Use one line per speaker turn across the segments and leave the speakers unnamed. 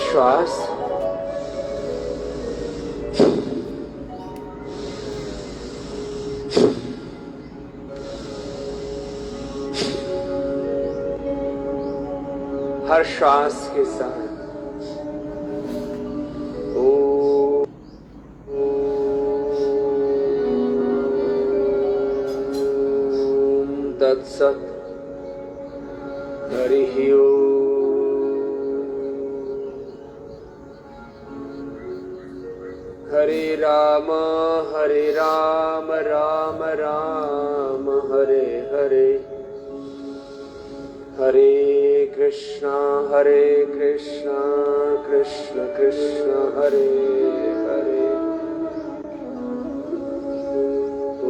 श्वास हर श्वास के साथ तत्सत हरि ओम। हरे राम राम राम हरे हरे, हरे कृष्णा कृष्ण कृष्ण हरे हरे।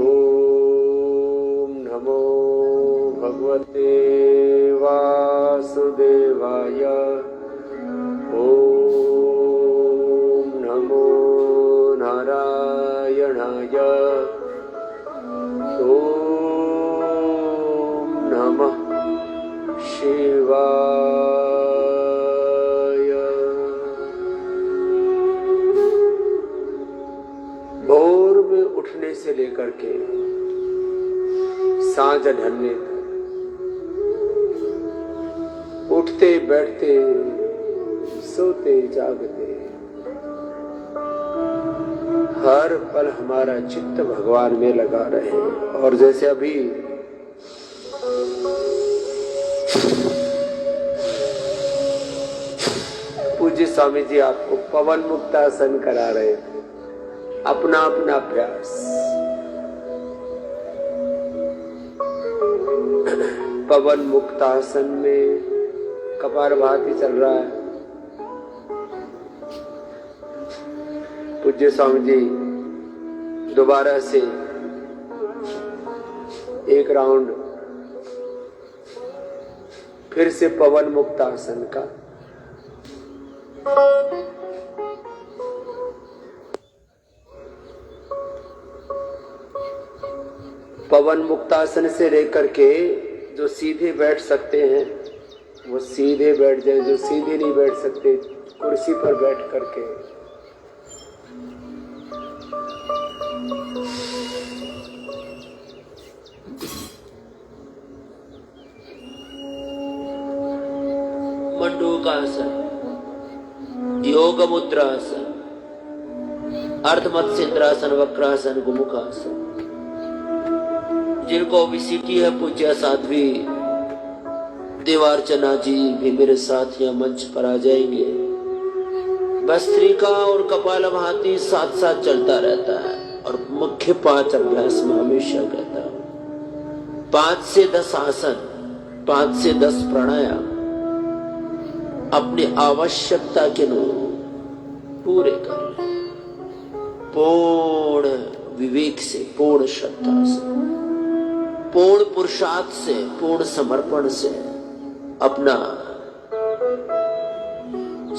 ओम नमो भगवते वासुदेवाय। ओम नमो नारायणाय। ओम नमः शिवाय। भोर में उठने से लेकर के सांझ ढलने तक, उठते बैठते सोते जागते हर पल हमारा चित्त भगवान में लगा रहे। और जैसे अभी पूज्य स्वामी जी आपको पवन मुक्तासन करा रहे थे, अपना अपना प्रयास। पवन मुक्तासन में कपालभाति चल रहा है। पूज्य स्वामी जी दोबारा से एक राउंड फिर से पवन मुक्तासन का। पवन मुक्तासन से लेकर के जो सीधे बैठ सकते हैं वो सीधे बैठ जाए, जो सीधे नहीं बैठ सकते कुर्सी पर बैठ करके मंडूकासन, योग मुद्रासन, अर्धमत्स्येंद्रासन, वक्रासन, गुमुखासन। जिनको विसिटी है पूज्य साध्वी देवार्चना जी भी मेरे साथ यहाँ मंच पर आ जाएंगे। भस्त्रिका और कपालभाति साथ साथ चलता रहता है और मुख्य 5 अभ्यास में हमेशा कहता हूं 5 से 10 आसन, 5 से 10 प्राणायाम अपनी आवश्यकता के अनुरूप पूरे कर ले, पूर्ण विवेक से, पूर्ण श्रद्धा से, पूर्ण पुरुषार्थ से, पूर्ण समर्पण से अपना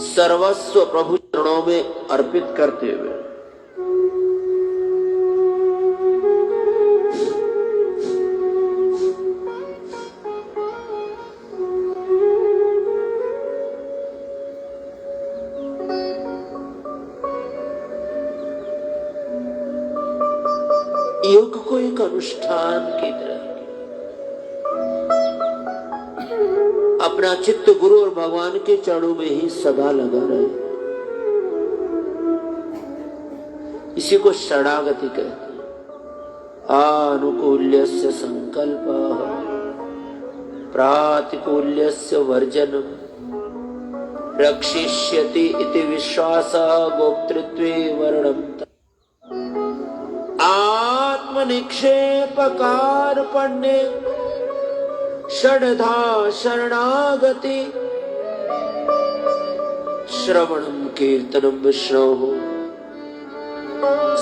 सर्वस्व प्रभु चरणों में अर्पित करते हुए योग को एक अनुष्ठान की तरह अपना चित्त गुरु और भगवान के चरणों में ही सदा लगा रहे। इसी को शरणागति कहते हैं। आनुकूल्यस्य संकल्पः प्रातिकूल्यस्य वर्जनम् रक्षिष्यति इति विश्वासः गोप्तृत्वे वर्णम् आत्मनिक्षेपकारपण्ये षड्धा शरणागति श्रवणं कीर्तनं विष्णोः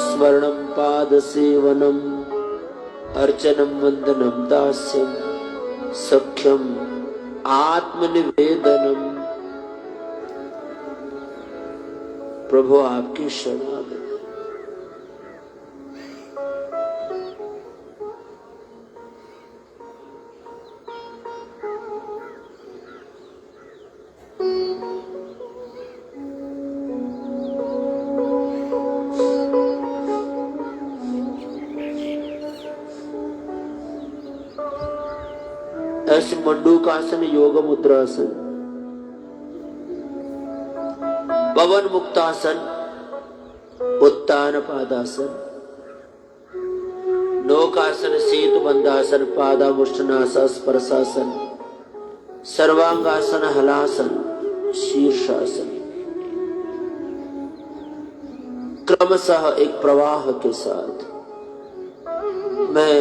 स्मरणं पादसेवनम् अर्चनं वन्दनं दास्यं सख्यम् आत्मनिवेदनम्। प्रभु आपकी शरणागति। ऐसे मंडूकासन, योग मुद्रासन, पवन मुक्तासन, उत्तान पादासन, नौकासन, शीत बंधासन, पादामुष्टनासन, स्पर्शासन, सर्वांगासन, हलासन, शीर्षासन, क्रमशः एक प्रवाह के साथ मैं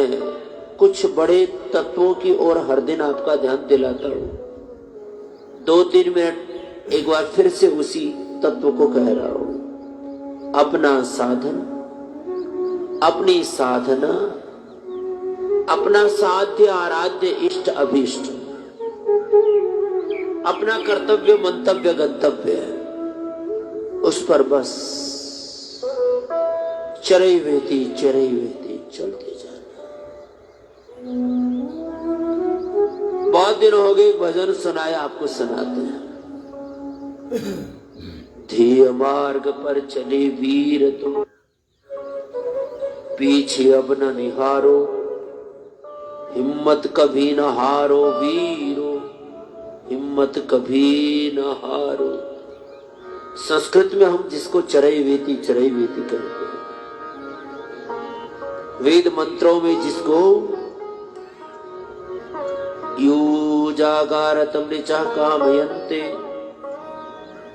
कुछ बड़े तत्वों की ओर हर दिन आपका ध्यान दिलाता हूं। 2-3 मिनट एक बार फिर से उसी तत्व को कह रहा हूं। अपना साधन, अपनी साधना, अपना साध्य आराध्य इष्ट अभीष्ट, अपना कर्तव्य मंतव्य गंतव्य है, उस पर बस चरैवेति चलते जाना। बहुत दिन हो गए भजन सुनाया, आपको सुनाते हैं। धीय मार्ग पर चले वीर तो पीछे अब न निहारो, हिम्मत कभी न हारो वीरो, हिम्मत कभी न हारो। संस्कृत में हम जिसको चरैवेति कहते हैं, वेद मंत्रों में जिसको यो जागारतम ऋचा कामयन्ते,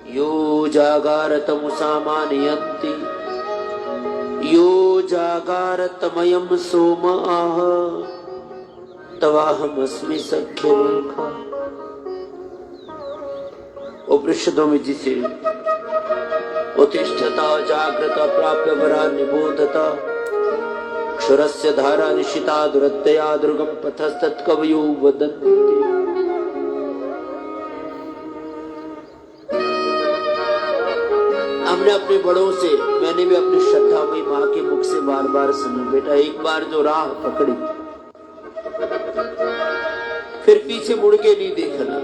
यो जागारतम सामानयन्ति, यो जागारतमयम सोम आह, तवाहमस्मि सख्यमुखा। उपनिषदों में जिसे उत्तिष्ठता जागृता प्राप्य वरा निबोधता, क्षरस्य धारा निशिता दुरत्यया दुर्गम पथस्तत्कवयो वदन्ति। हमने अपने बड़ों से, मैंने भी अपनी श्रद्धामयी माँ के मुख से बार बार सुना, बेटा एक बार जो राह पकड़ी फिर पीछे मुड़ के नहीं देखना।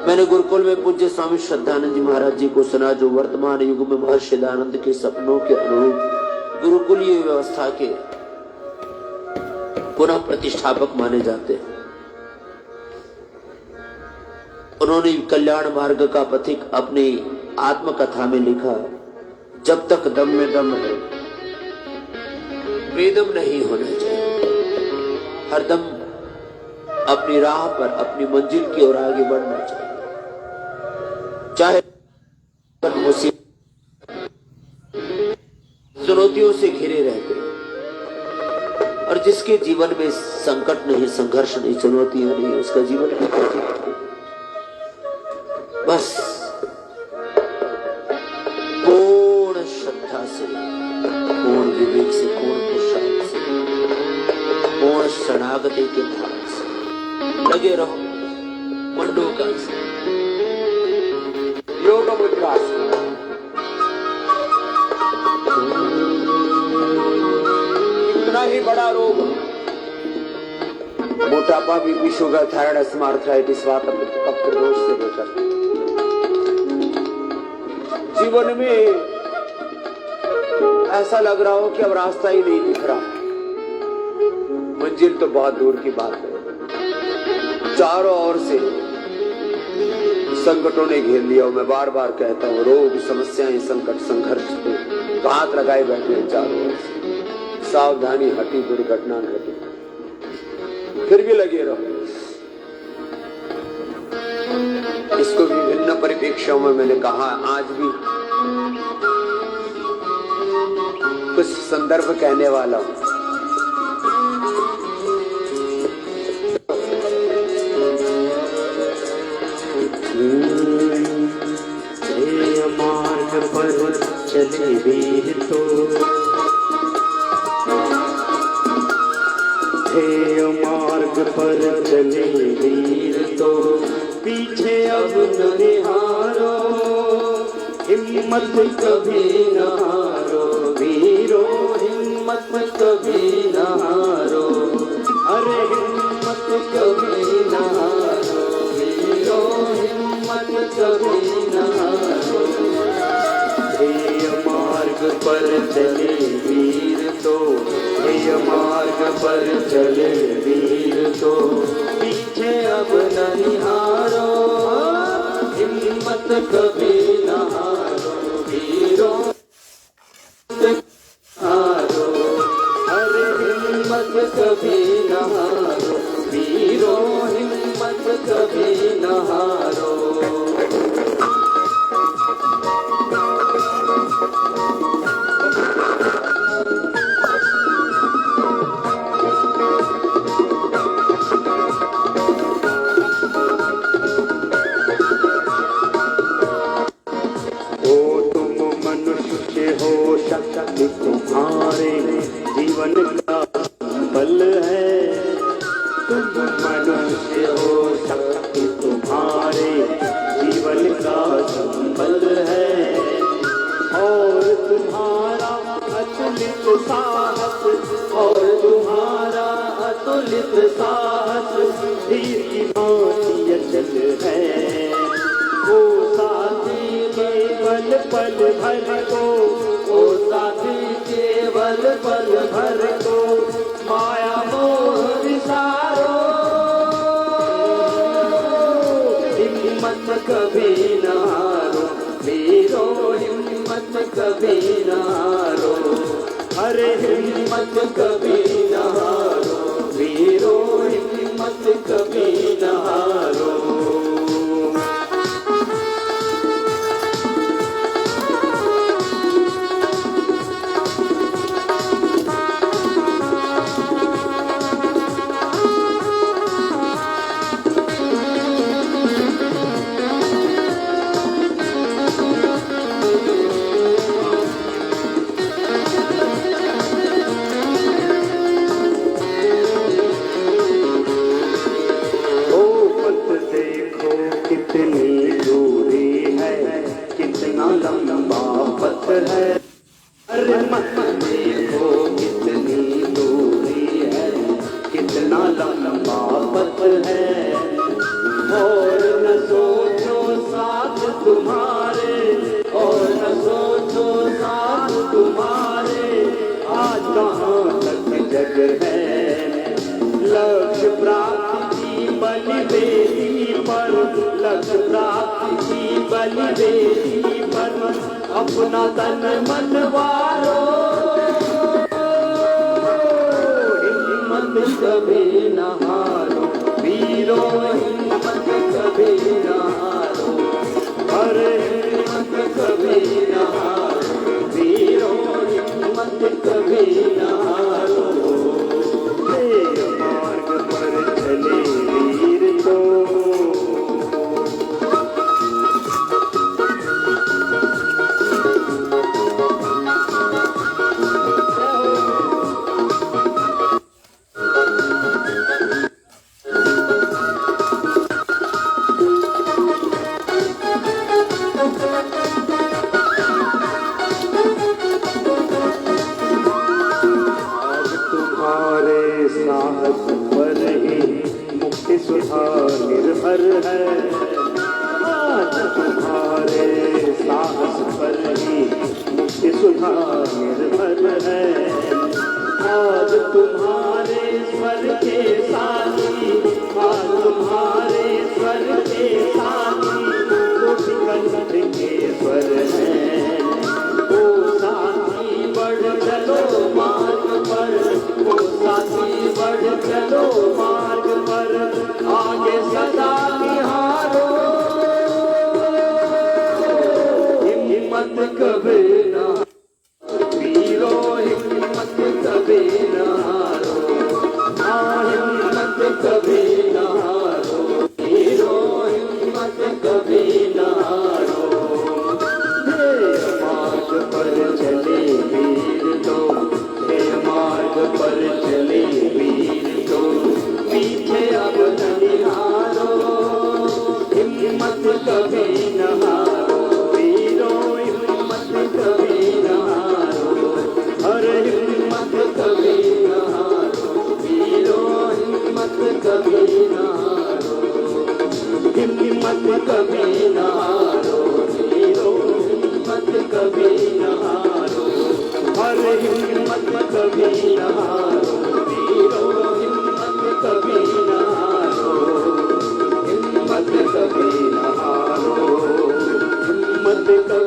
मैंने गुरुकुल में पूज्य स्वामी श्रद्धानंद जी महाराज जी को सुना, जो वर्तमान युग में महर्षि दयानंद के सपनों के अनुरूप गुरुकुलीय व्यवस्था के पुनः प्रतिष्ठापक माने जाते हैं। उन्होंने कल्याण मार्ग का पथिक अपनी आत्मकथा में लिखा, जब तक दम में दम है बेदम नहीं होना चाहिए। हरदम अपनी राह पर, अपनी मंजिल की ओर आगे बढ़ना चाहिए, चाहे चुनौतियों से घिरे रहते। और जिसके जीवन में संकट नहीं, संघर्ष नहीं, चुनौतियां नहीं, उसका जीवन भी कठिन। बस पूर्ण श्रद्धा से, पूर्ण विवेक से, पूर्ण पुरुषार्थ से, पूर्ण शरणागति के भाव से लगे रहो। मंडूका से, योग मुद्रा से, इतना ही बड़ा रोग, मोटापा, BP, sugar, thyroid, asthma, arthritis, वात, कब्ज दोष से लेकर जीवन में ऐसा लग रहा हो कि अब रास्ता ही नहीं दिख रहा, मंजिल तो बहुत दूर की बात है। चारों ओर से संकटों ने घेर लिया। मैं बार बार कहता हूँ, रोग, समस्याएं, संकट, संघर्ष पे हाथ लगाए बैठे हैं चारों ओर से। सावधानी हटी, दुर्घटना घटी, फिर भी लगे रहो। इसको विभिन्न परिप्रेक्ष्यों में मैंने कहा, आज भी कुछ संदर्भ कहने वाला हूं। मार्ग पर चले वीर तो, मार्ग पर चले वीर तो पीछे अब न निहारो, हिम्मत कभी न हारो वीरो, हिम्मत कभी न हारो, अरे हिम्मत कभी न हारो वीरो, हिम्मत कभी न हारो। ध्येय मार्ग पर चले वीर तो,
हे मार्ग पर चले वीर तो पीछे अब न निहारो, हिम्मत कभी न हारो वीरों हारो, अरे हिम्मत कभी न हारो वीरों, हिम्मत कभी न हारो। हो शक्ति तुम्हारे जीवन का बल है, तुम मनुष्य हो शक्ति तुम्हारे जीवन का संबल है, और तुम्हारा अतुलित साहस, और तुम्हारा अतुलित साहस धीर की भांति अचल है। ओ साथी केवल पल भर को, ओ साथी केवल पल भर को माया मोह विसारो, हिम्मत कभी न हारो वीरों, हिम्मत कभी न हारो, अरे हिम्मत कभी न हारो वीरों, हिम्मत कभी न हारो। कितनी दूरी है, कितना लंबा पथ है, अरे मत देखो कितनी दूरी है, कितना लंबा पथ है, और न सोचो साथ तुम्हारे, और न सोचो साथ तुम्हारे आज कहाँ तक जग है। लक्ष्य प्राप्ति की बलिवेदी पर, लक्ष्य प्राप्ति की बलिवेदी पर अपना तन मन वारो, हिम्मत कभी न हारो वीरों, हिम्मत कभी न हारो, अरे हिम्मत कभी न हारो वीरों, हिम्मत कभी न हारो। मार्ग पर चले वीर तो साहस पर ही मुक्ति सुधा निर्भर है, आज तुम्हारे साहस पर ही मुक्ति सुधा निर्भर है, आज तुम्हारे स्वर के साथी, आज तुम्हारे स्वर के साथी कोटि कंठ के स्वर है। ओ साथी बढ़ चलो मार्ग पर, ओ साथी बढ़ चलो मार्ग पर, आगे सदा निहारो, हिम्मत कभी न वीरों, हिम्मत कभी न हारो, हिम्मत कभी न हारो वीरों, हिम्मत कभी न हारो। मार्ग पर चले वीर तो, हे मार्ग पर चले वीर तो पीछे अब न निहारो, हिम्मत कभी न हारो वीरों, हिम्मत कभी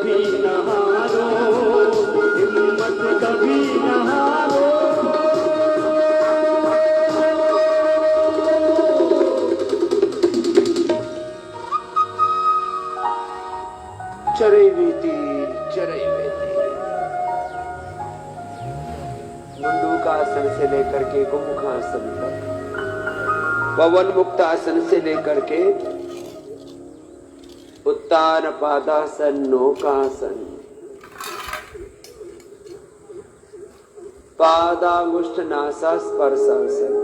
कभी न हारो, हिम्मत कभी न हारो।
चरैवेति चरैवेति।
मंडूकासन से लेकर के गोमुखासन तक,
पवन मुक्तासन से लेकर के उत्तान पादासन, नौकासन, पादांगुष्ठ नासा स्पर्शासन,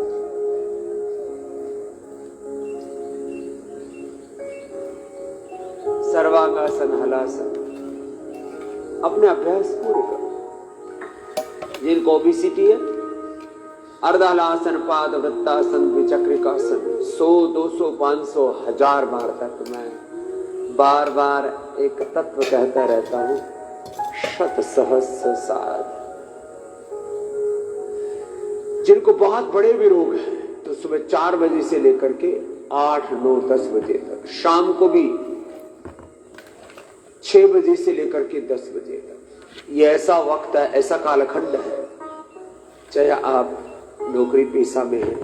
सर्वांगासन, हलासन, अपने अभ्यास पूरे करो। जिनको ओबेसिटी है, अर्धहलासन, पाद वृत्तासन, द्विचक्रिकासन 100, 200, 500, 1000 बार तक मैं बार बार एक तत्व कहता रहता हूं, शत सहस्र साध। जिनको बहुत बड़े भी रोग हैं तो सुबह 4 बजे से लेकर के 8, 9, 10 बजे तक, शाम को भी 6 बजे से लेकर के 10 बजे तक, ये ऐसा वक्त है, ऐसा कालखंड है। चाहे आप नौकरी पेशा में है,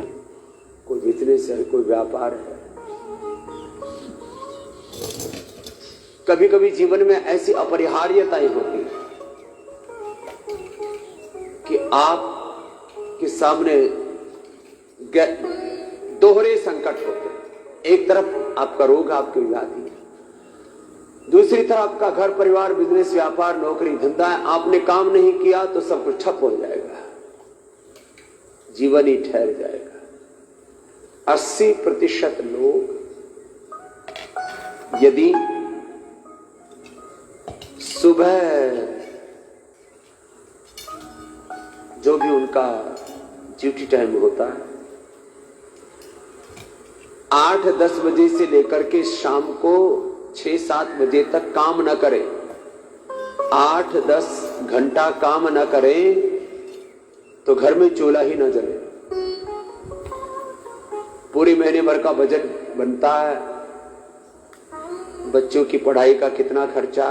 कोई बिजनेस है, कोई व्यापार है, कभी कभी जीवन में ऐसी अपरिहार्यताएं होती है कि आप के सामने दोहरे संकट होते हैं। एक तरफ आपका रोग, आपकी व्याधि है, दूसरी तरफ आपका घर परिवार, बिजनेस, व्यापार, नौकरी, धंधा है। आपने काम नहीं किया तो सब कुछ ठप हो जाएगा, जीवन ही ठहर जाएगा। 80% लोग यदि सुबह जो भी उनका ड्यूटी टाइम होता है 8-10 बजे से लेकर के शाम को 6-7 बजे तक काम न करें, 8-10 घंटा काम न करें तो घर में चूल्हा ही न जले। पूरी महीने भर का बजट बनता है, बच्चों की पढ़ाई का कितना खर्चा,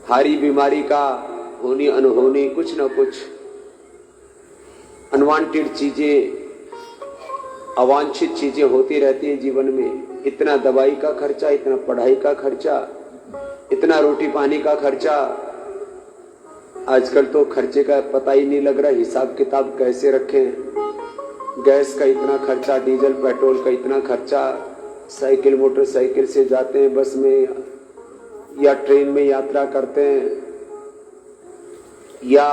हारी बीमारी का होनी अनहोनी, कुछ न कुछ अनवांटेड चीजें, अवांछित चीजें होती रहती हैं जीवन में। इतना दवाई का खर्चा, इतना पढ़ाई का खर्चा, इतना रोटी पानी का खर्चा। आजकल तो खर्चे का पता ही नहीं लग रहा, हिसाब किताब कैसे रखें। गैस का इतना खर्चा, डीजल पेट्रोल का इतना खर्चा, साइकिल मोटरसाइकिल से जाते हैं, बस में या ट्रेन में यात्रा करते हैं, या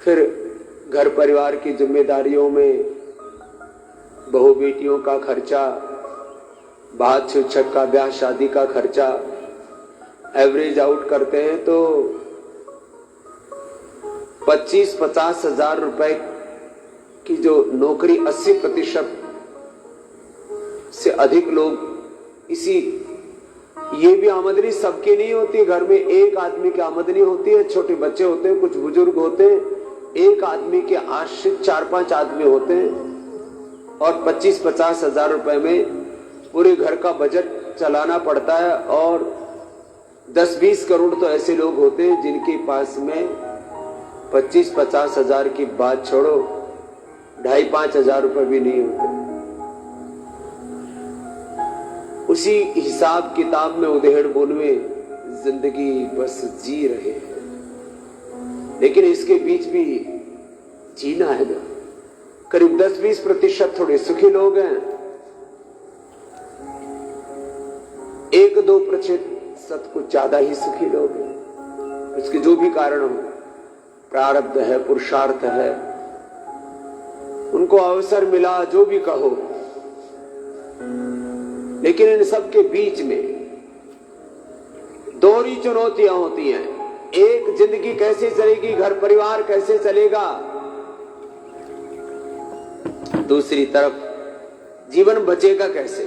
फिर घर परिवार की जिम्मेदारियों में बहू बेटियों का खर्चा, बात शिक्षक का, ब्याह शादी का खर्चा, एवरेज आउट करते हैं तो 25-50 हजार रुपए की जो नौकरी 80% से अधिक लोग इसी, ये भी आमदनी सबकी नहीं होती। घर में एक आदमी की आमदनी होती है, छोटे बच्चे होते हैं, कुछ बुजुर्ग होते हैं, एक आदमी के आश्रित 4-5 आदमी होते हैं और 25-50 हजार रुपए में पूरे घर का बजट चलाना पड़ता है। और 10-20 करोड़ तो ऐसे लोग होते हैं जिनके पास में 25-50 हजार की बात छोड़ो, 2,500-5 हजार रुपए भी नहीं होते। उसी हिसाब किताब में उधेड़ बुन में जिंदगी बस जी रहे हैं। लेकिन इसके बीच भी जीना है ना। करीब 10-20% थोड़े सुखी लोग हैं, 1-2% कुछ ज्यादा ही सुखी लोग हैं। इसके जो भी कारण हो, प्रारब्ध है, पुरुषार्थ है, उनको अवसर मिला, जो भी कहो। लेकिन इन सब के बीच में दोहरी चुनौतियां होती हैं। एक, जिंदगी कैसे चलेगी, घर परिवार कैसे चलेगा। दूसरी तरफ जीवन बचेगा कैसे।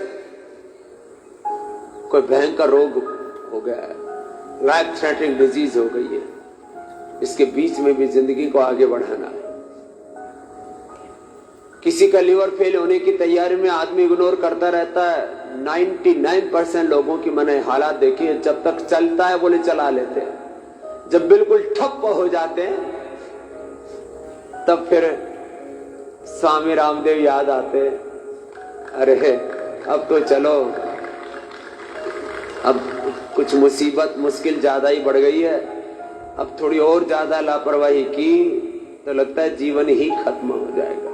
कोई भयंकर रोग हो गया है, लाइफ थ्रेटनिंग डिजीज हो गई है, इसके बीच में भी जिंदगी को आगे बढ़ाना है।
किसी का लीवर फेल होने की तैयारी में आदमी इग्नोर करता रहता है। 99% लोगों की मैंने हालात देखी है, जब तक चलता है बोले चला लेते हैं, जब बिल्कुल ठप्प हो जाते हैं तब फिर स्वामी रामदेव याद आते, अरे अब तो चलो, अब कुछ मुसीबत मुश्किल ज्यादा ही बढ़ गई है, अब थोड़ी और ज्यादा लापरवाही की तो लगता है जीवन ही खत्म हो जाएगा।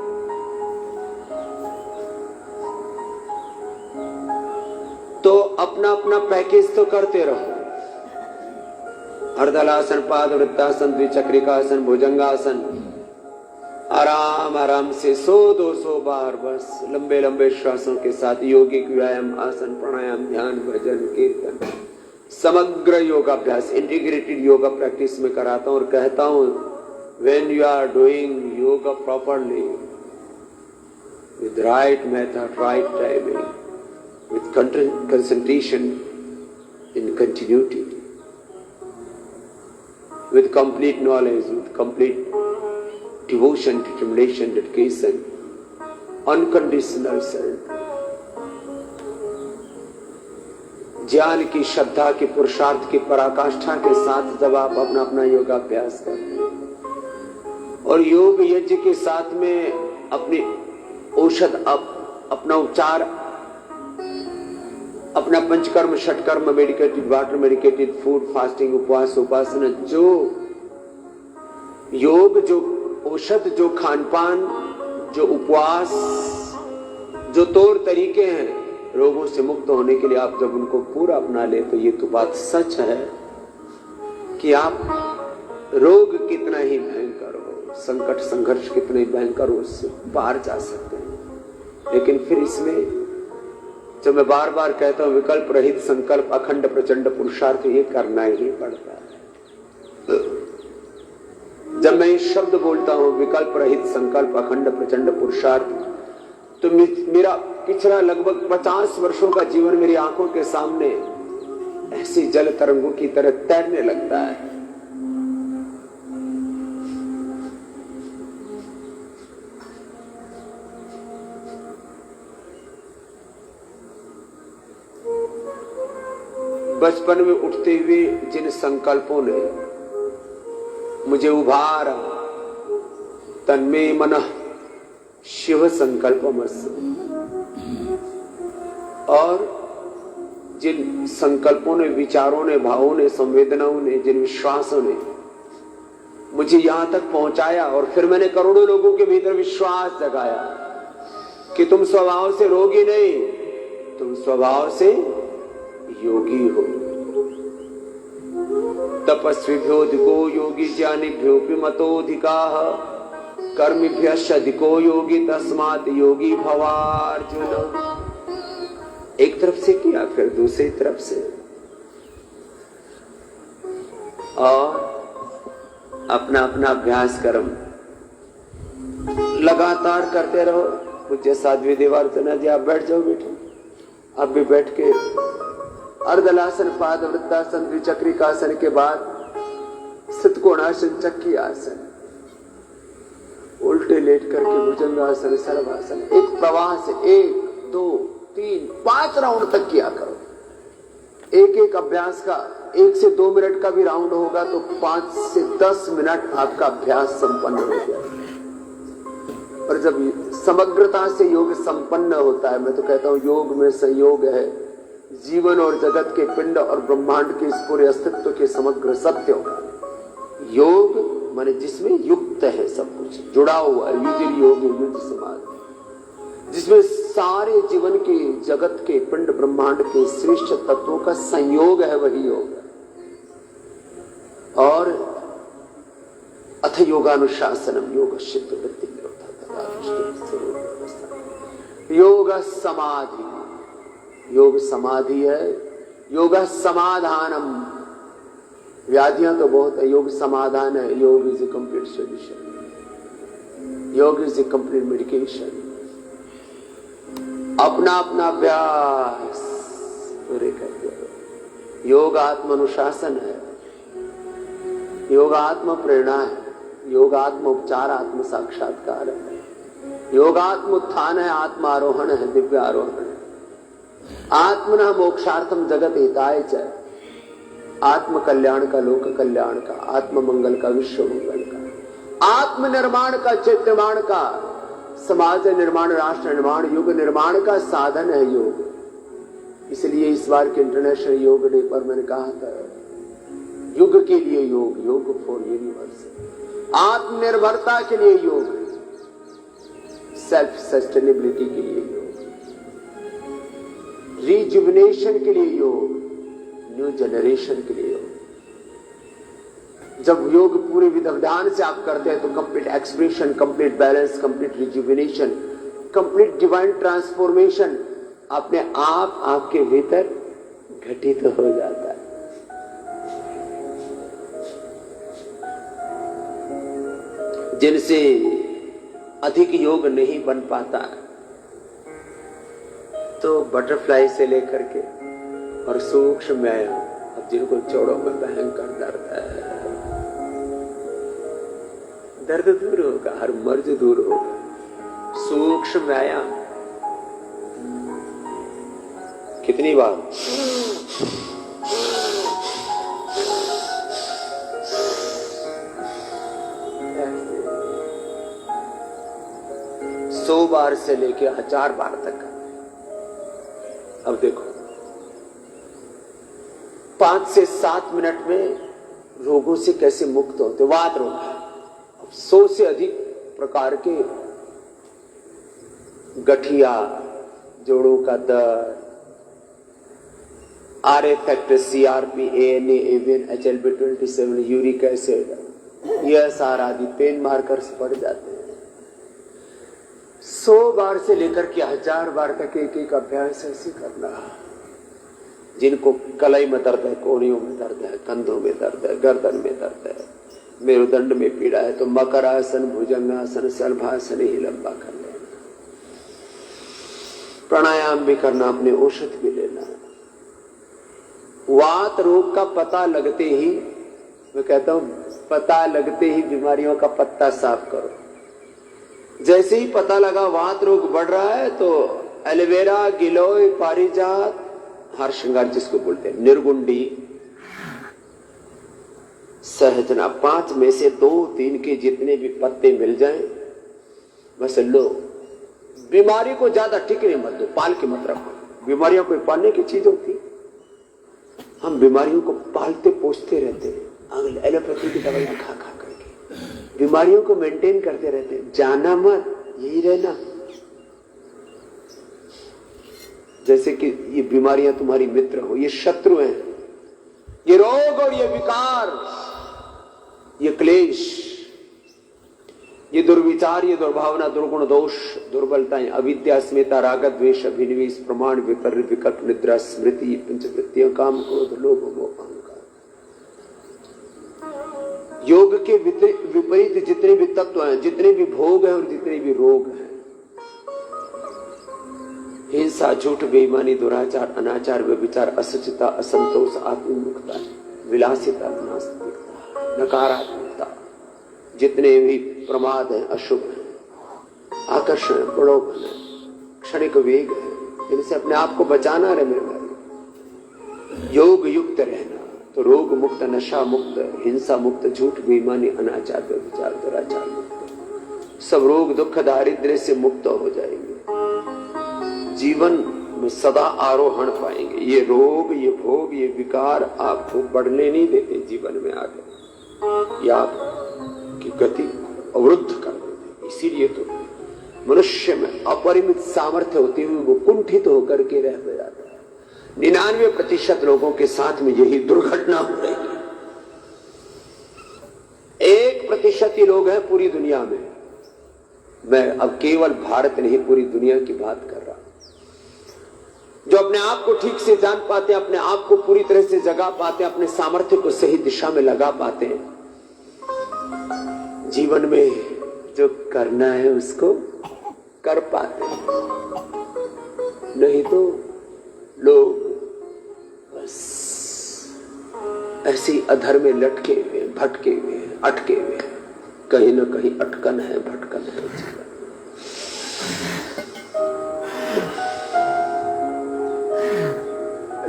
तो अपना अपना पैकेज तो करते रहो। अर्धलासन, पाद वृत्तासन, द्विचक्रिकासन, भुजंगासन, आराम आराम से 100-200 बार बस लंबे लंबे श्वासों के साथ योगिक व्यायाम, आसन, प्राणायाम, ध्यान, भजन, कीर्तन, समग्र योगाभ्यास, इंटीग्रेटेड योगा प्रैक्टिस में कराता हूं और कहता हूं, when you are doing yoga properly with right method, right timing, with concentration in continuity, with complete knowledge, with complete devotion, determination, dedication, unconditional surrender, ज्ञान की, श्रद्धा की, पुरुषार्थ की पराकाष्ठा के साथ जब आप अपना अपना योगाभ्यास करते हैं और योग यज्ञ के साथ में अपनी औषध, अपना उपचार, अपना panchakarma, shatkarma, medicated water, medicated food, fasting, उपवास, उपासना, जो योग, जो औषध, जो खानपान, जो उपवास, जो तौर तरीके हैं रोगों से मुक्त होने के लिए, आप जब उनको पूरा अपना ले तो ये तो बात सच है कि आप रोग कितना ही भयंकर हो, संकट संघर्ष कितने भयंकर हो, उससे पार जा सकते हैं। लेकिन फिर इसमें जो मैं बार बार कहता हूं, विकल्प रहित संकल्प, अखंड प्रचंड पुरुषार्थ, ये करना ही पड़ता है। जब मैं ये शब्द बोलता हूं, विकल्प रहित संकल्प, अखंड प्रचंड पुरुषार्थ, तो मेरा पिछला लगभग 50 वर्षों का जीवन मेरी आंखों के सामने ऐसी जल तरंगों की तरह तैरने लगता है। बचपन में उठते हुए जिन संकल्पों ने मुझे उभारा, तन्मे मनः शिव संकल्पमस्तु, और जिन संकल्पों ने, विचारों ने, भावों ने, संवेदनाओं ने, जिन विश्वासों ने मुझे यहां तक पहुंचाया, और फिर मैंने करोड़ों लोगों के भीतर विश्वास जगाया कि तुम स्वभाव से रोगी नहीं, तुम स्वभाव से योगी हो। तपस्विभ्योऽधिको योगी ज्ञानिभ्योऽपि मतोऽधिकाः कर्मिभ्यश्चाधिको योगी तस्मात् योगी भवार्जुन। एक तरफ से किया, फिर दूसरी तरफ से, और अपना अपना अभ्यास कर्म लगातार करते रहो। पूज्य साध्वी देवार्चना जी, आप बैठ जाओ बेटे, आप भी बैठ के अर्धलासन, पाद वृत्तासन, द्विचक्रिकासन के बाद सितकोणासन, चक्की आसन, उल्टे लेट करके भुजंगासन, सर्वासन, एक प्रवाह से 1, 2, 3, 5 राउंड तक किया करो। एक एक अभ्यास का 1 से 2 मिनट का भी राउंड होगा तो 5 से 10 मिनट आपका अभ्यास संपन्न हो जाएगा। और जब समग्रता से योग संपन्न होता है, मैं तो कहता हूं योग में संयोग है, जीवन और जगत के पिंड और ब्रह्मांड के इस पूरे अस्तित्व के समग्र सत्य होगा। योग माने जिसमें युक्त है, सब कुछ जुड़ा हुआ है, युजिर योग युज समाधि, जिसमें सारे जीवन के, जगत के, पिंड ब्रह्मांड के श्रेष्ठ तत्वों का संयोग है, वही योग है। और अथ योगानुशासनम योग चित्त वृत्ति योग समाधि, योग समाधि है, योग समाधानम, व्याधियां तो बहुत है, योग समाधान है। योग इज ए कंप्लीट सोल्यूशन, योग इज ए कंप्लीट मेडिकेशन। अपना अपना अभ्यास पूरे कर दो। योग आत्म अनुशासन है, योग आत्म प्रेरणा है, योग आत्म उपचार, आत्म साक्षात्कार है। योगात्म उत्थान है, आत्मा आरोहण है, दिव्य आरोहण है। आत्मना मोक्षार्थम जगत हिताय च, आत्म कल्याण का, लोक कल्याण का, आत्म मंगल का, विश्व मंगल का, आत्म निर्माण का, चित्त निर्माण का, समाज निर्माण, राष्ट्र निर्माण, युग निर्माण का साधन है योग। इसलिए इस बार के इंटरनेशनल योग डे पर मैंने कहा था, युग के लिए योग, योग फॉर यूनिवर्स, आत्मनिर्भरता के लिए योग, सेल्फ सस्टेनेबिलिटी के लिए योग, रिजुविनेशन के लिए योग, न्यू जनरेशन के लिए योग। जब योग पूरे विधान से आप करते हैं तो complete expression, complete balance, complete rejuvenation, complete divine transformation अपने आप आपके भीतर घटित हो जाता है। जिनसे अधिक योग नहीं बन पाता तो बटरफ्लाई से लेकर के और सूक्ष्म व्यायाम, अब जिनको जोड़ों में भयंकर दर्द है, दर्द दूर होगा, हर मर्ज दूर होगा। सूक्ष्म व्यायाम कितनी बार 100 बार से लेके 1000 बार तक। अब देखो 5 से 7 मिनट में रोगों से कैसे मुक्त होते। वात रोग, अब 100 से अधिक प्रकार के गठिया, जोड़ों का दर्द, R factor, CRP, ANA, AVN, HLB27, uric acid, ESR आदि पेन मार्कर्स बढ़ जाते हैं। 100 बार से लेकर के 1000 बार तक एक एक अभ्यास ऐसे करना। जिनको कलाई में दर्द है, कोहनियों में दर्द है, कंधों में दर्द है, गर्दन में दर्द है, मेरुदंड में पीड़ा है तो मकरासन, भुजंगासन, शलभासन ही लंबा कर लेना। प्राणायाम भी करना, अपने औषध भी लेना। वात रोग का पता लगते ही, मैं कहता हूं पता लगते ही बीमारियों का पत्ता साफ करो। जैसे ही पता लगा वात रोग बढ़ रहा है तो एलोवेरा, गिलोय, पारिजात, हर श्रृंगार जिसको बोलते हैं, निर्गुंडी, सहजना, 5 में से 2-3 के जितने भी पत्ते मिल जाएं बस लो। बीमारी को ज्यादा टिकने मत दो, पाल के मत रखो। बीमारियों को पालने की चीज होती, हम बीमारियों को पालते पोसते रहते हैं, एलोपैथी की दवाइयां खा खा करके बीमारियों को मेंटेन करते रहते हैं। जाना मत, यही रहना। जैसे कि ये बीमारियां तुम्हारी मित्र हो, ये शत्रु हैं, ये रोग और ये विकार, ये क्लेश, ये दुर्विचार, ये दुर्भावना, दुर्गुण, दोष, दुर्बलताएं, अविद्या, अस्मिता, राग, द्वेष, अभिनिवेश, प्रमाण, विपर्य, विकल्प, निद्रा, स्मृति, पंचवृत्तियां, काम, क्रोध, लोभ, मोह, अहंकार। योग के विपरीत जितने भी तत्व हैं, जितने भी भोग हैं और जितने भी रोग हैं, हिंसा, झूठ, बेईमानी, दुराचार, अनाचार, व्यभिचार, असुचिता, असंतोष, आत्ममुखता, विलासिता, नास्तिकता, नकारात्मकता, जितने भी प्रमाद हैं, अशुभ हैं, आकर्षण, प्रलोभन है, क्षणिक वेग है, इनसे अपने आप को बचाना रहे मेरे भाई। योग युक्त रहना तो रोग मुक्त, नशा मुक्त, हिंसा मुक्त, झूठ, बेईमानी, अनाचार, व्यभिचार, दुराचार मुक्त, सब रोग, दुख, दारिद्र्य से मुक्त हो जाएंगे। जीवन में सदा आरोहण पाएंगे। ये रोग, ये भोग, ये विकार आपको बढ़ने नहीं देते जीवन में आगे, या आपकी गति अवरुद्ध कर देते। इसीलिए तो मनुष्य में अपरिमित सामर्थ्य होते हुए वो कुंठित होकर के रह जाता है। 99% लोगों के साथ में यही दुर्घटना हो रही है। 1% ही लोग हैं पूरी दुनिया में, मैं अब केवल भारत नहीं पूरी दुनिया की बात कर रहा, जो अपने आप को ठीक से जान पाते हैं, अपने आप को पूरी तरह से जगा पाते हैं, अपने सामर्थ्य को सही दिशा में लगा पाते हैं। जीवन में जो करना है उसको कर पाते हैं, नहीं तो लोग बस ऐसे ही अधर में लटके हुए, भटके हुए, अटके हुए, कहीं ना कहीं अटकन है, भटकन है जीवन।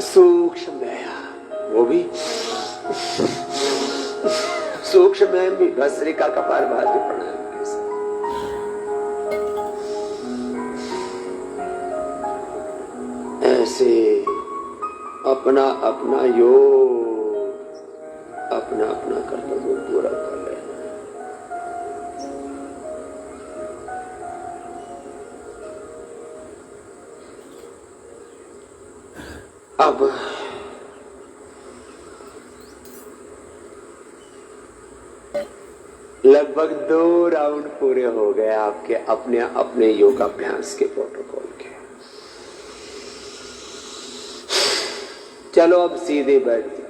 सूक्ष्म दया, वो भी सूक्ष्म में भी भस्त्रिका कपालभाति प्राणायाम के साथ ऐसे अपना अपना योग, अपना अपना कर्तव्य पूरा कर लेना। अब लगभग 2 राउंड पूरे हो गए आपके अपने अपने योगाभ्यास के प्रोटोकॉल के। चलो अब सीधे बैठ जाओ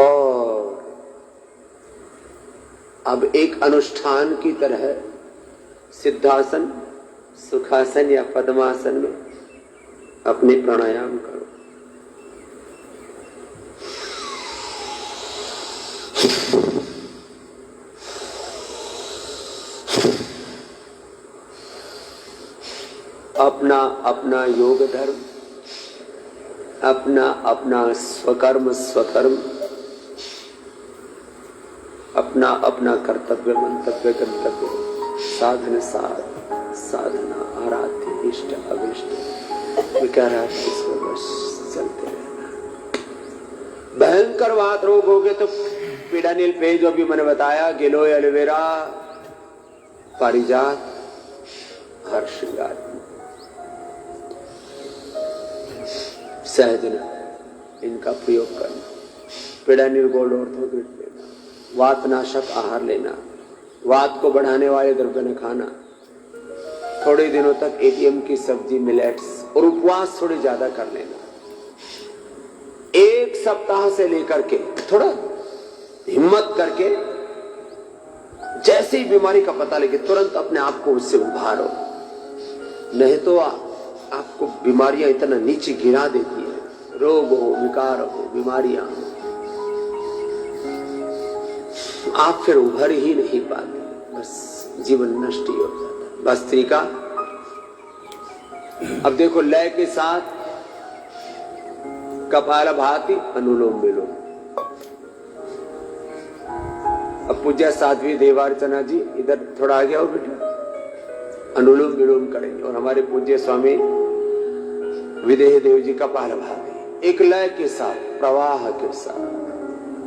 और अब एक अनुष्ठान की तरह सिद्धासन, सुखासन या पद्मासन में अपने प्राणायाम करो। अपना अपना योग धर्म, अपना अपना स्वकर्म स्वकर्म, अपना अपना कर्तव्य मंतव्य गंतव्य, साधन साधना, आराध्य इष्ट अभिष्ट विकारात इसमें बस चलते रहना। भयंकर वात रोग हो गए तो पीड़ानील पेय जो अभी मैंने बताया, गिलोय, एलोवेरा, पारिजात, हर श्रृंगार, सहजना, इनका प्रयोग करना। पीड़ानील गोल्ड ऑर्थोग्रिड लेना, वातनाशक आहार लेना, वात को बढ़ाने वाले द्रव्य न खाना, थोड़े दिनों तक एटीएम की सब्जी, मिलेट्स और उपवास थोड़े ज्यादा कर लेना। 1 सप्ताह से लेकर के थोड़ा हिम्मत करके जैसे ही बीमारी का पता लगे तुरंत अपने आप को उससे उभारो, नहीं तो आपको बीमारियां इतना नीचे गिरा देती है। रोग हो, विकार हो, बीमारियां हो, आप फिर उभर ही नहीं पाते, बस जीवन नष्ट ही हो जाता है। बस तरीका अब देखो, लय के साथ कपालभाति, अनुलोम विलोम। अब पूज्य साध्वी देवार्चना जी इधर थोड़ा आगे आओ बेटा, अनुलोम विलोम करेंगे और हमारे पूज्य स्वामी विदेह देव जी कपालभाति, एक लय के साथ, प्रवाह के साथ,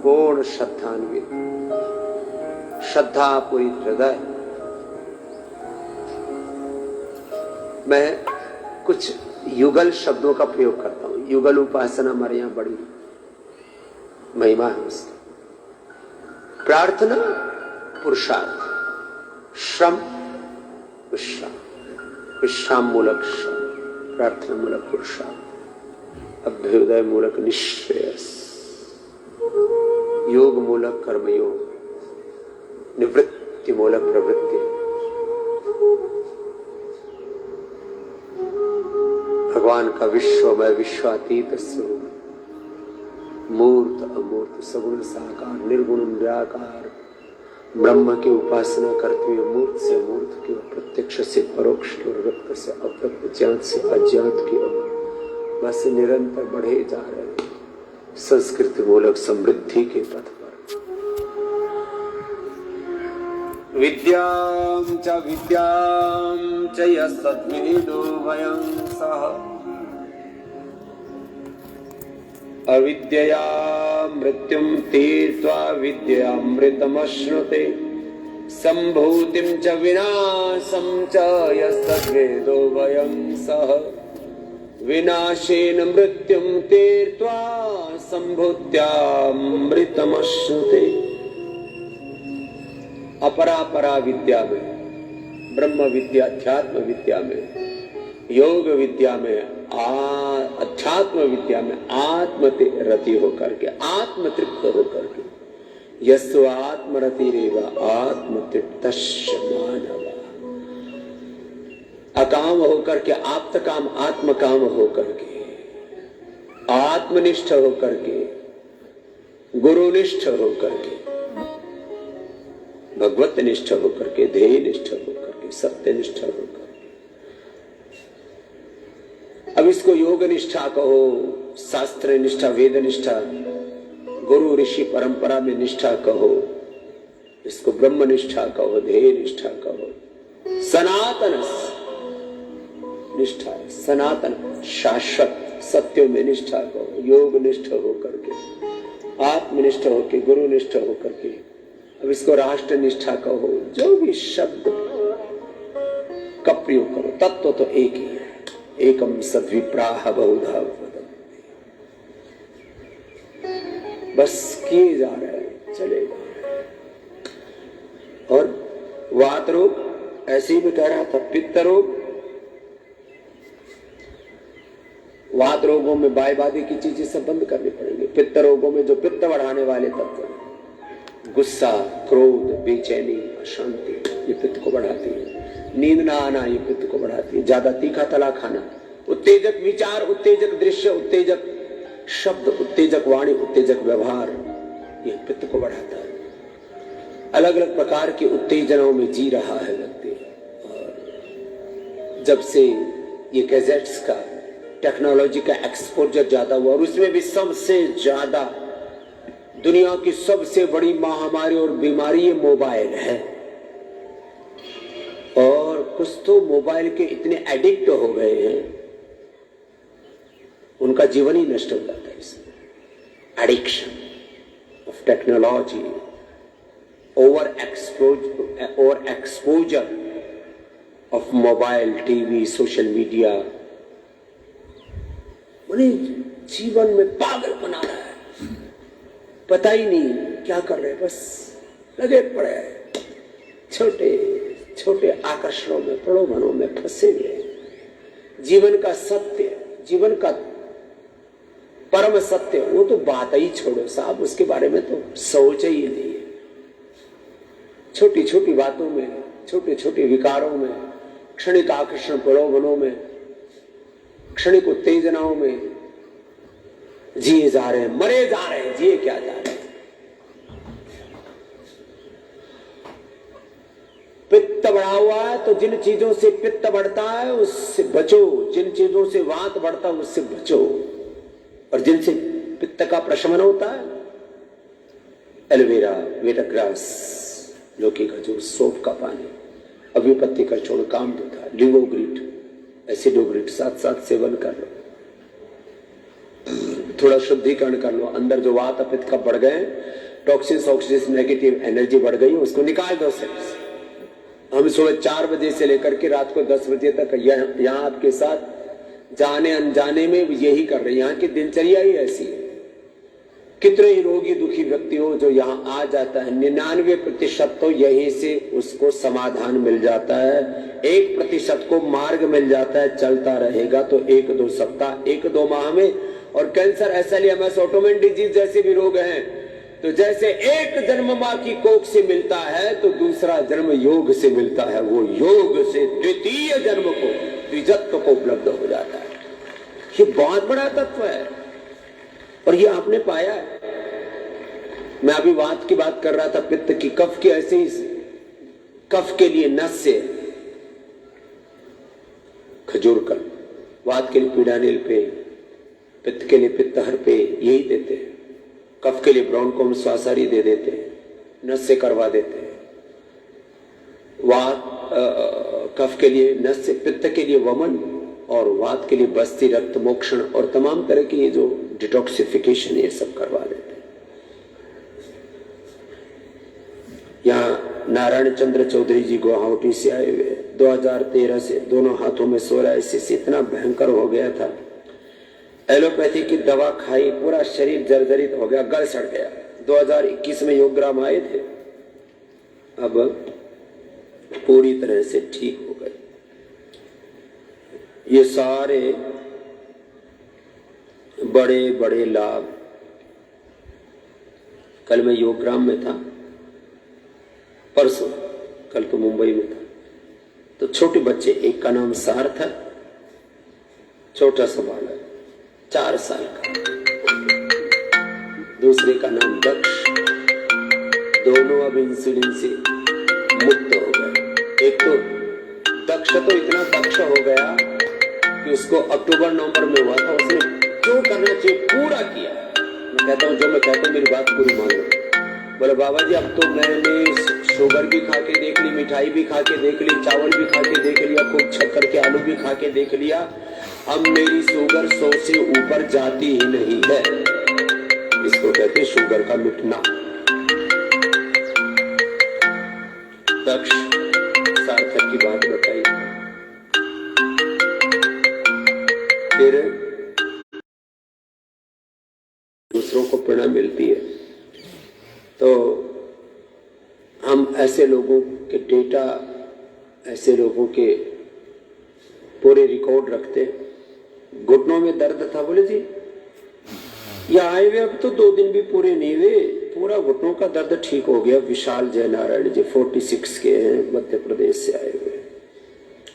पूर्ण श्रद्धान्वित, श्रद्धा पूरी हृदय। मैं कुछ युगल शब्दों का प्रयोग करता हूं। युगल उपासना हमारे यहां बड़ी महिमा है उसकी। प्रार्थना पुरुषार्थ, श्रम विश्राम, विश्राम मूलक श्रम, प्रार्थना मूलक पुरुषार्थ, अभ्युदय मूलक निश्रेयस, योग मूलक कर्मयोग, निवृत्ति मूलक प्रवृत्ति। भगवान का विश्वमय विश्वातीत स्वरूप, मूर्त अमूर्त, सगुण साकार, निर्गुण निराकार ब्रह्म की उपासना करते हुए मूर्त से अमूर्त की ओर, प्रत्यक्ष से परोक्ष की ओर, व्यक्त से अव्यक्त, ज्ञात से अज्ञात की ओर बस निरंतर बढ़े जा रहे हैं संस्कृति मूलक समृद्धि के पथ पर। विद्यां च यस्तद्वेदो वयं सः अविद्यया मृत्युं तीर्त्वा विद्यामृतमश्नुते सम्भूतिं च विनाशं च यस्तद्वेदो वयं सः विनाशेन मृत्युं तीर्त्वा सम्भूत्यामृतमश्नुते। अपरापरा विद्या में, ब्रह्म विद्या, अध्यात्म विद्या में, योग विद्या में, अध्यात्म विद्या में आत्मते रति होकर के, आत्म तृप्त होकर के, यस्व आत्मरतिरेव आत्मतृप्तस्य मानव, अकाम होकर के, आप्तकाम आत्मकाम होकर के, आत्मनिष्ठ होकर के, गुरुनिष्ठ होकर के, भगवत निष्ठ होकर के, ध्येय निष्ठ होकर के, सत्यनिष्ठ होकर के, अब इसको योग निष्ठा कहो, शास्त्र निष्ठा, वेद निष्ठा, गुरु ऋषि परंपरा में निष्ठा कहो, इसको ब्रह्म निष्ठा कहो, ध्येय निष्ठा कहो, सनातन निष्ठा, सनातन शाश्वत सत्यों में निष्ठा कहो, योग निष्ठ होकर के, आत्मनिष्ठ होकर, गुरु निष्ठ होकर के। अब इसको राष्ट्र निष्ठा कहो, जो भी शब्द का प्रयोग करो, तत्व तो एक ही है। एकम सद्विप्राह बहुधा वदन्ति। बस किए जा रहे हैं, चलेगा। और वात रोग ऐसे ही मैं कह रहा था, पित्त रोग, वात रोगों में बायबादी की चीजें सब बंद करनी पड़ेंगी। पित्त रोगों में जो पित्त बढ़ाने वाले तत्व हैं, गुस्सा, क्रोध, बेचैनी, अशांति, ये पित्त को बढ़ाती है। नींद ना आना, ये पित्त को बढ़ाती है। ज्यादा तीखा तला खाना, उत्तेजक विचार, उत्तेजक दृश्य, उत्तेजक शब्द, उत्तेजक वाणी, उत्तेजक व्यवहार, ये पित्त को बढ़ाता है। अलग अलग प्रकार के उत्तेजनाओं में जी रहा है व्यक्ति। और जब से ये गैजेट्स का, टेक्नोलॉजी का एक्सपोजर ज्यादा हुआ, और उसमें भी सबसे ज्यादा दुनिया की सबसे बड़ी महामारी और बीमारी ये मोबाइल है। और कुछ तो मोबाइल के इतने एडिक्ट हो गए हैं, उनका जीवन ही नष्ट हो जाता है इसमें। Addiction of technology, over exposure of mobile, TV, social media, उन्हें जीवन में पागल बना रहा है। पता ही नहीं क्या कर रहे, बस लगे पड़े हैं, छोटे छोटे आकर्षणों में, प्रलोभनों में फंसे हुए। जीवन का सत्य, जीवन का परम सत्य, वो तो बात ही छोड़ो साहब, उसके बारे में तो सोच ही नहीं है। छोटी छोटी बातों में, छोटे छोटे विकारों में, क्षणिक आकर्षण, प्रलोभनों में, क्षणिक उत्तेजनाओं में जिए जा रहे हैं, मरे जा रहे हैं, जिए क्या जा रहे हैं। पित्त बढ़ा हुआ है तो जिन चीजों से पित्त बढ़ता है उससे बचो, जिन चीजों से वात बढ़ता है उससे बचो। और जिनसे पित्त का प्रशमन होता है, एलोवेरा, वेटग्रास, लौकी का जूस, सौंफ का पानी, अभिपत्ति का चूर्ण, कामधुता, लिवोग्रिट, एसिडोग्रिट साथ साथ सेवन कर लो। थोड़ा शुद्धिकरण कर लो। अंदर जो वात पित्त कब बढ़ गए, टॉक्सिन्स, ऑक्सीजन, नेगेटिव एनर्जी बढ़ गई, उसको निकाल दो शरीर से। हम सुबह 4 बजे से लेकर के रात को 10 बजे तक यहाँ आपके साथ जाने अनजाने में यही कर रहे हैं। यहाँ की दिनचर्या ही ऐसी है। कितने ही रोगी दुखी व्यक्ति हो जो यहाँ आ जाता है, 99% तो यहीं से उसको समाधान मिल जाता है, 1% को मार्ग मिल जाता है। चलता रहेगा तो 1-2 सप्ताह, 1-2 माह में। और कैंसर, एसएलएमएस, ऑटोइम्यून डिजीज जैसे भी रोग हैं, तो जैसे एक जन्म मां की कोख से मिलता है तो दूसरा जन्म योग से मिलता है, वो योग से द्वितीय जन्म को, द्विजत्व को उपलब्ध हो जाता है। ये बहुत बड़ा तत्व है और ये आपने पाया है। मैं अभी वात की बात कर रहा था, पित्त की, कफ की, ऐसे ही कफ के लिए नस्य खजूर का, वात के लिए पीड़ानील पे, पित्त के लिए पित्तहर पे, यही देते हैं। कफ के लिए ब्रोंकोम स्वासारी दे देते हैं, नस्य करवा देते हैं। वात कफ के लिए नस्य, पित्त के लिए वमन, और वात के लिए बस्ती, रक्त मोक्षण और तमाम तरह की ये जो डिटॉक्सिफिकेशन, ये सब करवा देते हैं। यहाँ नारायण चंद्र चौधरी जी गुवाहाटी से आए हुए, 2013 से दोनों हाथों में सोराइसिस इतना भयंकर हो गया था, एलोपैथी की दवा खाई, पूरा शरीर जर्जरित हो गया, गल सड़ गया। 2021 में योगग्राम आए थे, अब पूरी तरह से ठीक हो गए। ये सारे बड़े बड़े लाभ। कल मैं योगग्राम में था, परसों, कल तो मुंबई में था। तो छोटे बच्चे, एक का नाम सार्थक, छोटा सा बालक 4 साल का, दूसरे का नाम दक्ष, दोनों अब इंसुलिन से मुक्त हो गए। एक तो दक्ष तो इतना दक्ष हो गया कि उसको अक्टूबर नवंबर में हुआ था, उसने जो करना चाहिए पूरा किया। मैं कहता हूँ जो मैं कहता हूँ मेरी बात पूरी मान लो। बोले बाबा जी अब तो मैंने शुगर भी खा के देख ली, मिठाई भी खा के देख ली, चावल भी खा के देख लिया, खूब शक्कर के आलू भी खा के देख लिया, अब मेरी शुगर 100 से ऊपर जाती ही नहीं है। इसको कहते हैं शुगर का मिटना। दक्ष सार्थक की बात बताई। फिर दूसरों को प्रेरणा मिलती है। तो हम ऐसे लोगों के डेटा, ऐसे लोगों के पूरे रिकॉर्ड रखते। घुटनों में दर्द था, बोले जी ये आए हुए अब तो 2 दिन भी पूरे नहीं हुए, पूरा घुटनों का दर्द ठीक हो गया। विशाल जयनारायण जी 46 के हैं, मध्य प्रदेश से आए हुए।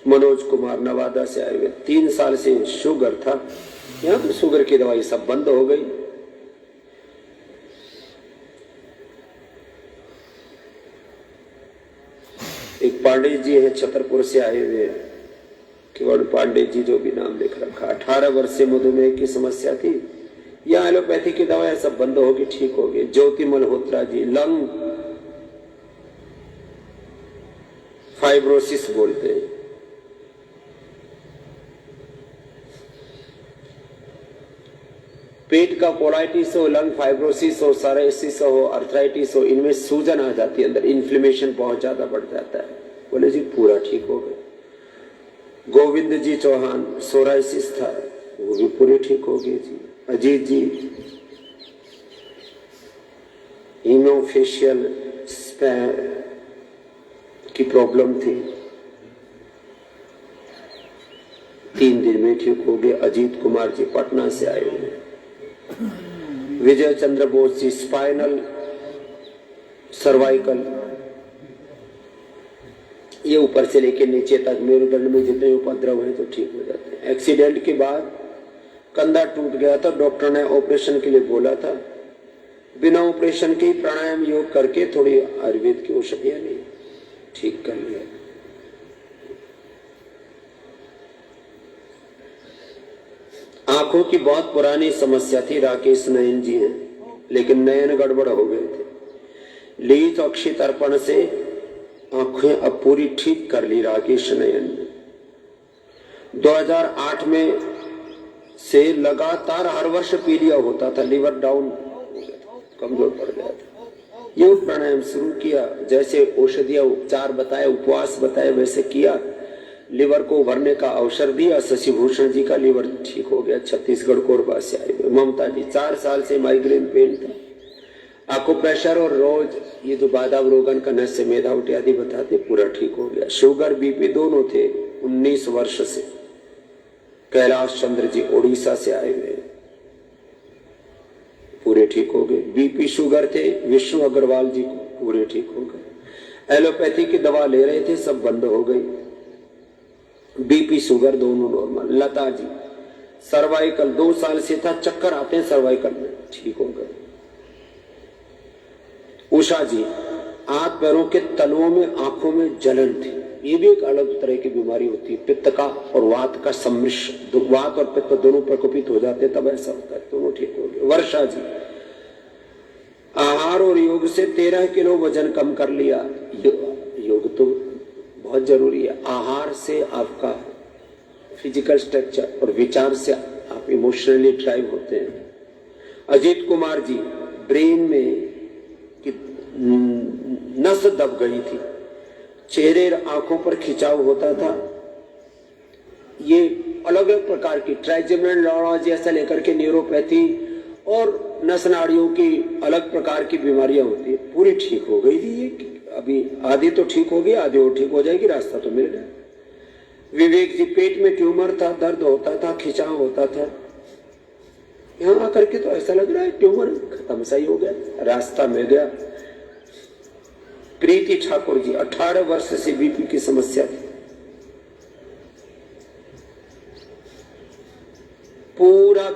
मनोज कुमार नवादा से आए हुए, 3 साल से शुगर था, यहाँ पर शुगर की दवाई सब बंद हो गई। एक पांडे जी है छतरपुर से आए हुए, केवल पांडे जी जो भी नाम लिख रखा। 18 वर्ष से मधुमेह की समस्या थी, या एलोपैथी की दवाएं सब बंद होगी, ठीक हो गई। ज्योति मल्होत्रा जी लंग फाइब्रोसिस बोलते हैं, पेट का कोलाइटिस हो, लंग फाइब्रोसिस हो, साराइसिस हो, अर्थराइटिस हो, इनमें सूजन आ जाती है, अंदर इन्फ्लेमेशन बहुत ज्यादा बढ़ जाता है। बोले जी पूरा ठीक हो गए। गोविंद जी चौहान सोराइसिस था, वो भी पूरी ठीक हो गई जी। अजीत जी हीमोफेशियल की प्रॉब्लम थी, 3 दिन में ठीक हो गए। अजीत कुमार जी पटना से आए हुए। विजय चंद्र बोस जी स्पाइनल सर्वाइकल, ये ऊपर से लेके नीचे तक मेरुदंड में जितने उपद्रव है तो ठीक हो जाते हैं। एक्सीडेंट के बाद कंधा टूट गया था, डॉक्टर ने ऑपरेशन के लिए बोला था, बिना ऑपरेशन के प्राणायाम योग करके थोड़ी आयुर्वेद की औषधियां ली, ठीक कर लिया। आंखों की बहुत पुरानी समस्या थी, राकेश नयन जी हैं, लेकिन नयन गड़बड़ हो गए थे। लीज अक्षी तर्पण से आंखें अब पूरी ठीक कर ली राकेश नयन ने। 2008 में से लगातार हर वर्ष पीलिया होता था, लिवर डाउन हो गया था, कमजोर पड़ गया था। योग प्राणायाम शुरू किया, जैसे औषधियां उपचार बताए, उपवास बताए, वैसे किया। लिवर को उभरने का अवसर दिया, शशि भूषण जी का लिवर ठीक हो गया, छत्तीसगढ़ कोरबा से आए हुए। ममता जी 4 साल से माइग्रेन पेन था, आपको प्रेशर और रोज ये जो बादाम रोगन का नस से मेधा उठी आदि बताते, पूरा ठीक हो गया। शुगर बीपी दोनों थे 19 वर्ष से। कैलाश चंद्र जी ओडिशा से आए हुए, पूरे ठीक हो गए। बीपी शुगर थे विष्णु अग्रवाल जी को, पूरे ठीक हो गए। एलोपैथी की दवा ले रहे थे, सब बंद हो गई। बीपी शुगर दोनों नॉर्मल। लता जी सर्वाइकल 2 साल से था, चक्कर आते हैं सर्वाइकल में, ठीक हो गए। उषा जी हाथ पैरों के तलुओं में, आंखों में जलन थी, ये भी एक अलग तरह की बीमारी होती है, पित्त का और वात का सम्मिश्र, वात और पित्त दोनों प्रकोपित हो जाते तब ऐसा होता है, दोनों ठीक हो गए। वर्षा जी आहार और योग से 13 किलो वजन कम कर लिया। योग तो बहुत जरूरी है। आहार से आपका फिजिकल स्ट्रक्चर और विचार से आप इमोशनली ड्राइव होते हैं। अजीत कुमार जी ब्रेन में कि नस दब गई थी, चेहरे आंखों पर खिंचाव होता था, ये अलग अलग प्रकार की ट्राइजेमिनल न्यूरोलॉजी ऐसा लेकर के न्यूरोपैथी और नस नाड़ियों की अलग प्रकार की बीमारियां होती है, पूरी ठीक हो गई थी। ये अभी आधी तो ठीक हो गई, आधी और ठीक हो जाएगी, रास्ता तो मिल गया। विवेक जी पेट में ट्यूमर था, दर्द होता था, खिंचाव होता था, यहां आकर के तो ऐसा लग रहा है ट्यूमर खत्म सा ही हो गया, रास्ता मिल गया। प्रीति ठाकुर जी 18 वर्ष से बीपी की समस्या थी, पूरा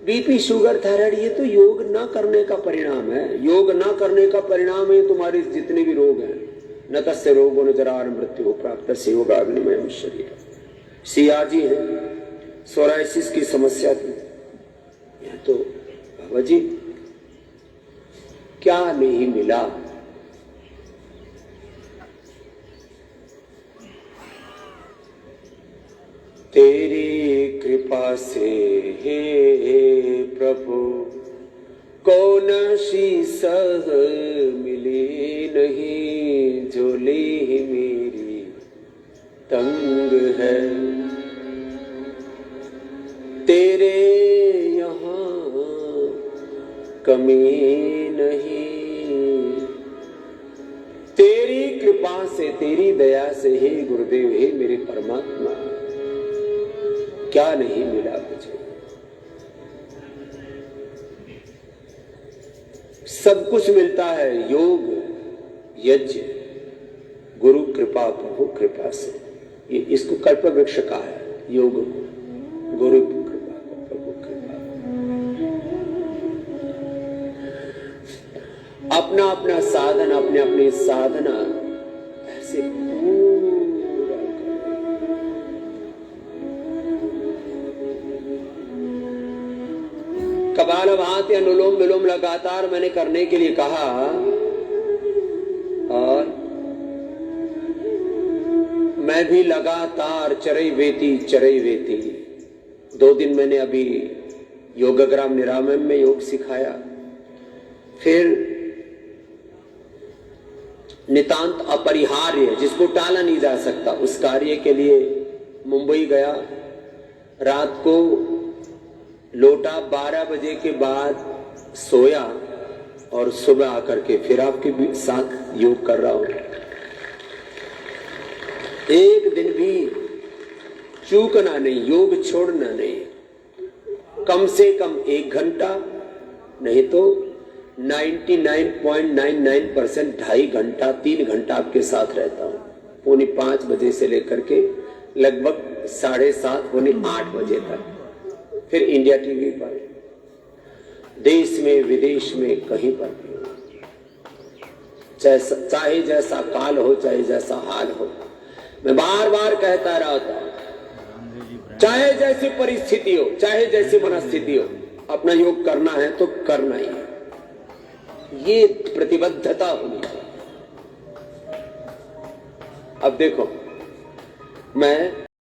बीपी शुगर थायराइड, ये तो योग ना करने का परिणाम है। योग ना करने का परिणाम है तुम्हारे जितने भी रोग हैं। न तस्य रोगो न जरा मृत्यु प्राप्त से योगाग्निमय शरीर, सिया जी हैं, सोराइसिस की समस्या थी। यह तो बाबा जी क्या नहीं मिला। तेरी कृपा से हे प्रभु कौन सी सह मिली नहीं, झोली मेरी तंग है। तेरे यहाँ कमी नहीं, तेरी कृपा से तेरी दया से हे गुरुदेव, हे मेरे परमात्मा, क्या नहीं मिला मुझे। सब कुछ मिलता है, योग, यज्ञ, गुरु कृपा, प्रभु कृपा से। ये इसको कल्प वृक्ष कहा है, योग को, गुरु कृपा, प्रभु कृपा। अपना अपना साधन, अपने अपनी साधना ऐसे पूरा कपालभाति, अनुलोम विलोम लगातार मैंने करने के लिए कहा, और मैं भी लगातार चरई वेती। 2 दिन मैंने अभी योगग्राम निरामयम में योग सिखाया, फिर नितांत अपरिहार्य जिसको टाला नहीं जा सकता उस कार्य के लिए मुंबई गया। रात को लौटा, 12 बजे के बाद सोया और सुबह आकर के फिर आपके साथ योग कर रहा हूं। एक दिन भी चूकना नहीं, योग छोड़ना नहीं, कम से कम 1 घंटा, नहीं तो 99.99% 2.5 घंटा 3 घंटा आपके साथ रहता हूं। 4:45 बजे से लेकर के लगभग 7:30 पौने 8 बजे तक, फिर इंडिया टीवी पर, देश में विदेश में कहीं पर भी हो, चाहे जैसा काल हो, चाहे जैसा हाल हो, मैं बार बार कहता रहता हूं, चाहे जैसी परिस्थिति हो, चाहे जैसी मनस्थिति हो, अपना योग करना है तो करना ही है। ये प्रतिबद्धता होनी चाहिए। अब देखो, मैं